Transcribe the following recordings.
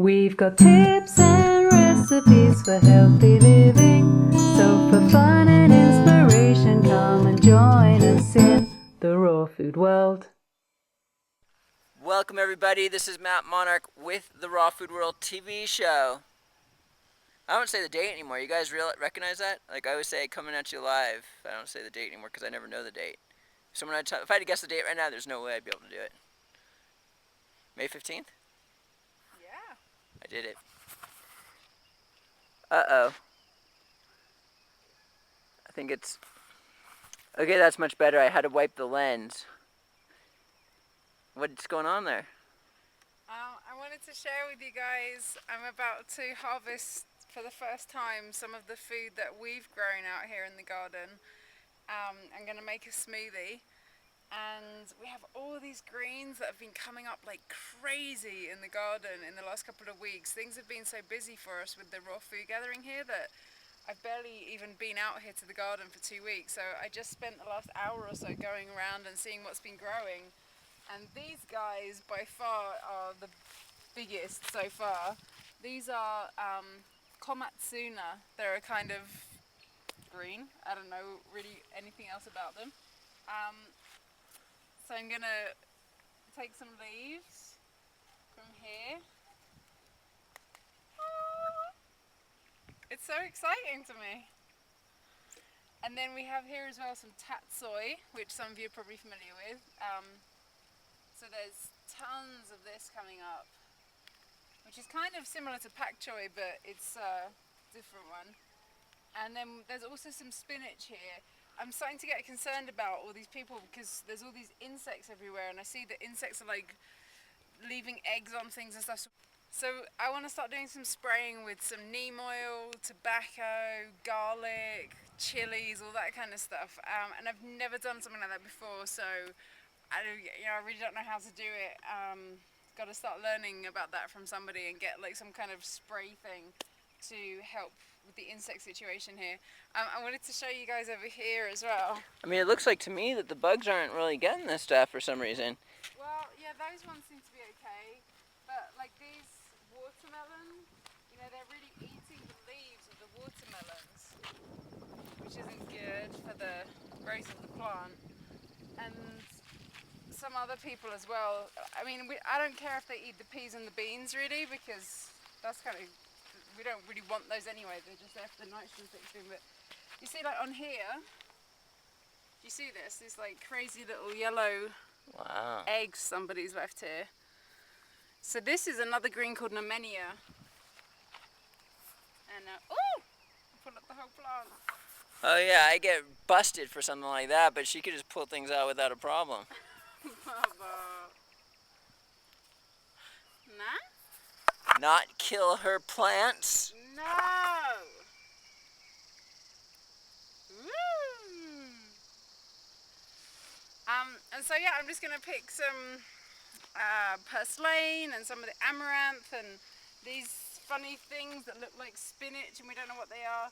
We've got tips and recipes for healthy living. So for fun and inspiration, come and join us in the raw food world. Welcome everybody, this is Matt Monarch with the Raw Food World TV show. I don't say the date anymore. You guys recognize that? Like I always say, coming at you live. I don't say the date anymore because I never know the date. If I had to guess the date right now, there's no way I'd be able to do it. May 15th? Yeah. I did it. Uh-oh. I think it's... Okay, that's much better. I had to wipe the lens. What's going on there? I wanted to share with you guys, I'm about to harvest for the first time some of the food that we've grown out here in the garden. I'm going to make a smoothie, and we have all these greens that have been coming up like crazy in the garden in the last couple of weeks. Things have been so busy for us with the raw food gathering here that I've barely even been out here to the garden for 2 weeks. So I just spent the last hour or so going around and seeing what's been growing. And these guys by far are the biggest so far. These are komatsuna. They're a kind of green. I don't know really anything else about them. So I'm gonna take some leaves from here. It's so exciting to me. And then we have here as well some tatsoi, which some of you are probably familiar with. So there's tons of this coming up, which is kind of similar to pak choi, but it's a different one. And then there's also some spinach here. I'm starting to get concerned about all these people because there's all these insects everywhere, and I see that insects are like leaving eggs on things and stuff. So I want to start doing some spraying with some neem oil, tobacco, garlic, chilies, all that kind of stuff. And I've never done something like that before, so I really don't know how to do it. Got to start learning about that from somebody and get like some kind of spray thing to help with the insect situation here. I wanted to show you guys over here as well. I mean, it looks like to me that the bugs aren't really getting this stuff for some reason. Well, yeah, those ones seem to be okay, but like these watermelons, they're really eating the leaves of the watermelons, which isn't good for the growth of the plant. And some other people as well. I mean, I don't care if they eat the peas and the beans really, because that's kind of, we don't really want those anyway. They're just there for the nitrogen fixing. But you see, like on here, you see this? These like crazy little yellow eggs somebody's left here. So this is another green called Nemenia. And oh, pull up the whole plant. Oh yeah, I get busted for something like that, but she could just pull things out without a problem. Nah? Not kill her plants. No! Woo! And so yeah, I'm just gonna pick some purslane and some of the amaranth and these funny things that look like spinach and we don't know what they are.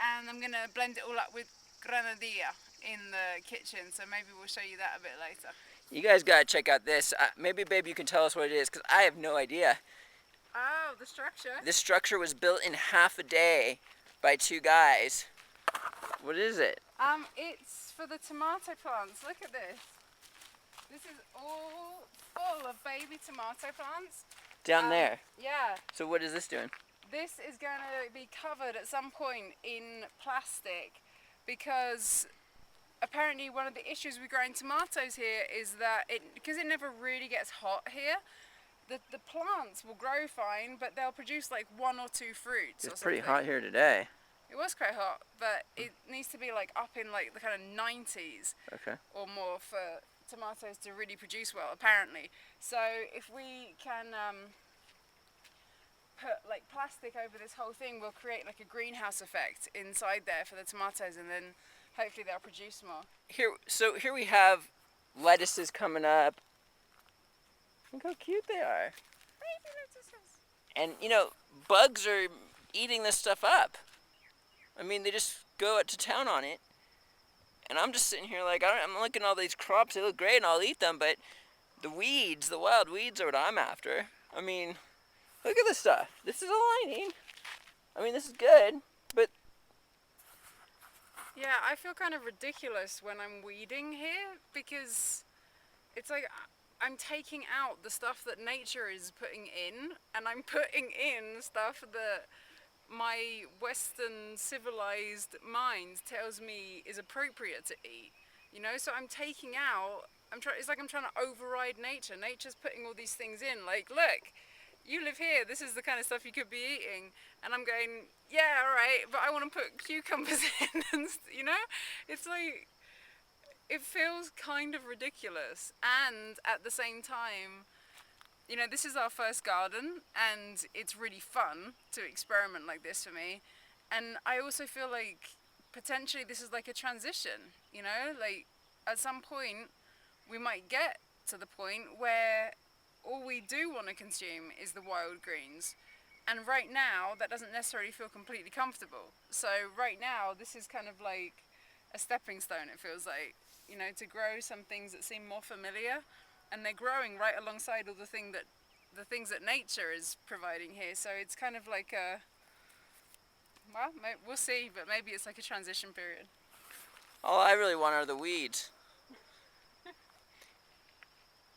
And I'm gonna blend it all up with granadilla in the kitchen, so maybe we'll show you that a bit later. You guys gotta check out this. Maybe, babe, you can tell us what it is, because I have no idea. Oh, the structure? This structure was built in half a day by 2 guys. What is it? It's for the tomato plants. Look at this. This is all full of baby tomato plants. Down there? Yeah. So what is this doing? This is going to be covered at some point in plastic because apparently one of the issues with growing tomatoes here is that because it never really gets hot here, the plants will grow fine, but they'll produce like 1 or 2 fruits. It's pretty hot here today. It was quite hot, but it needs to be like up in like the kind of 90s or more for tomatoes to really produce well, apparently. So if we can put like plastic over this whole thing, we'll create like a greenhouse effect inside there for the tomatoes, and then hopefully they'll produce more. Here we have lettuces coming up. Look how cute they are. Baby lettuces. And bugs are eating this stuff up. I mean, they just go to town on it. And I'm just sitting here like, I'm looking at all these crops, they look great and I'll eat them, but the weeds, the wild weeds are what I'm after. I mean, Look at this stuff. This is aligning. I mean, this is good, but Yeah, I feel kind of ridiculous when I'm weeding here because it's like I'm taking out the stuff that nature is putting in, and I'm putting in stuff that my Western civilized mind tells me is appropriate to eat. You know, so I'm taking out. It's like I'm trying to override nature. Nature's putting all these things in. Like, look, you live here. This is the kind of stuff you could be eating. And I'm going, yeah, all right, but I want to put cucumbers in. And, you know, it's like it feels kind of ridiculous. And at the same time, you know, this is our first garden, and it's really fun to experiment like this for me. And I also feel like potentially this is like a transition, you know, like at some point we might get to the point where all we do want to consume is the wild greens. And right now, that doesn't necessarily feel completely comfortable. So right now, this is kind of like a stepping stone, it feels like, you know, to grow some things that seem more familiar, and they're growing right alongside all the things that nature is providing here. So it's kind of like a, well, we'll see, but maybe it's like a transition period. all I really want are the weeds.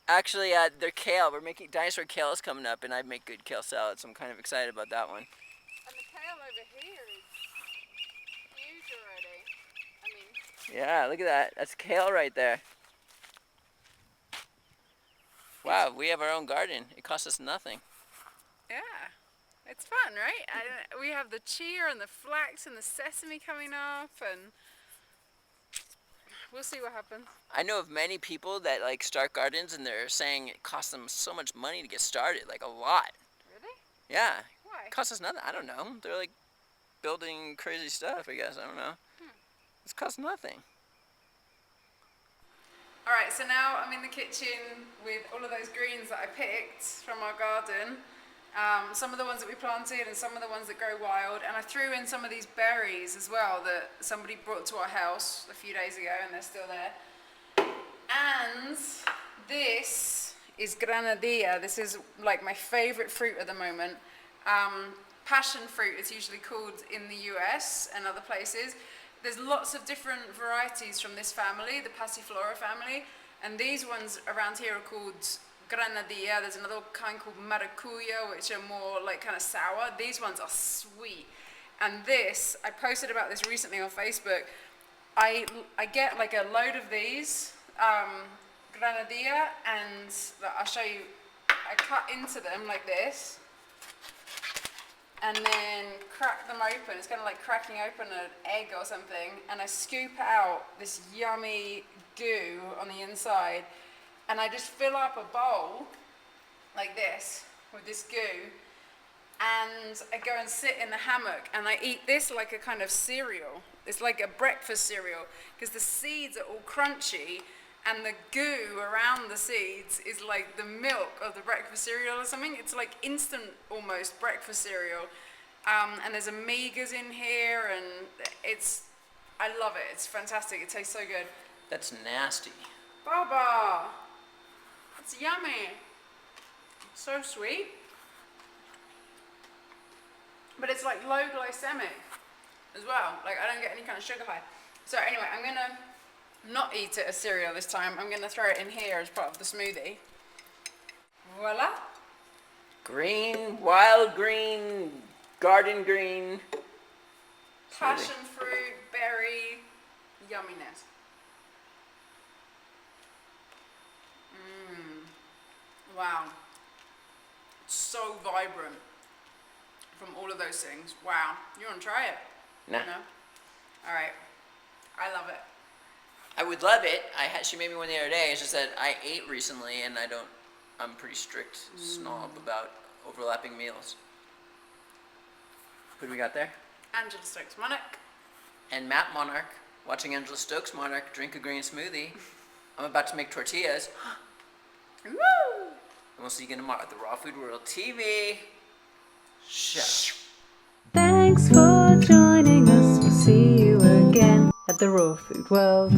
Actually, they're kale. We're making dinosaur kale is coming up, and I make good kale salad, so I'm kind of excited about that one. And the kale over here is huge already. I mean, Yeah, look at that. That's kale right there. Wow, we have our own garden. It costs us nothing. yeah, it's fun, right? We have the chia and the flax and the sesame coming up, and we'll see what happens. I know of many people that like start gardens, and they're saying it costs them so much money to get started, like a lot. Really? Yeah, Why? it costs us nothing. I don't know. They're like building crazy stuff, I guess. I don't know. It's cost nothing. Alright, so now I'm in the kitchen with all of those greens that I picked from our garden. Some of the ones that we planted and some of the ones that grow wild. And I threw in some of these berries as well that somebody brought to our house a few days ago, and they're still there. And this is granadilla. This is like my favorite fruit at the moment. Passion fruit is usually called in the US and other places. There's lots of different varieties from this family, the Passiflora family, and these ones around here are called granadilla. There's another kind called maracuya, which are more like kind of sour. These ones are sweet. And this, I posted about this recently on Facebook. I get like a load of these granadilla, and I'll show you. I cut into them like this, and then crack them open. It's kind of like cracking open an egg or something, and I scoop out this yummy goo on the inside, and I just fill up a bowl like this with this goo, and I go and sit in the hammock, and I eat this like a kind of cereal. It's like a breakfast cereal, because the seeds are all crunchy, and the goo around the seeds is like the milk of the breakfast cereal or something. It's like instant almost breakfast cereal. And there's omegas in here, and I love it. It's fantastic. It tastes so good. That's nasty. Baba! It's yummy. It's so sweet. But it's like low glycemic as well. Like I don't get any kind of sugar high. So anyway, I'm gonna not eat it as cereal this time. I'm gonna throw it in here as part of the smoothie. Voila. Green, wild green, garden green. Passion fruit, berry, yumminess. Wow. So vibrant from all of those things. Wow. You want to try it? Nah. No? Alright. I love it. I would love it. She made me one the other day. It's just that I ate recently, and I'm pretty strict snob about overlapping meals. Who do we got there? Angela Stokes Monarch. And Matt Monarch, watching Angela Stokes Monarch drink a green smoothie. I'm about to make tortillas. Woo! And we'll see you again tomorrow at the Raw Food World TV show. Thanks for joining us. We'll see you again at the Raw Food World.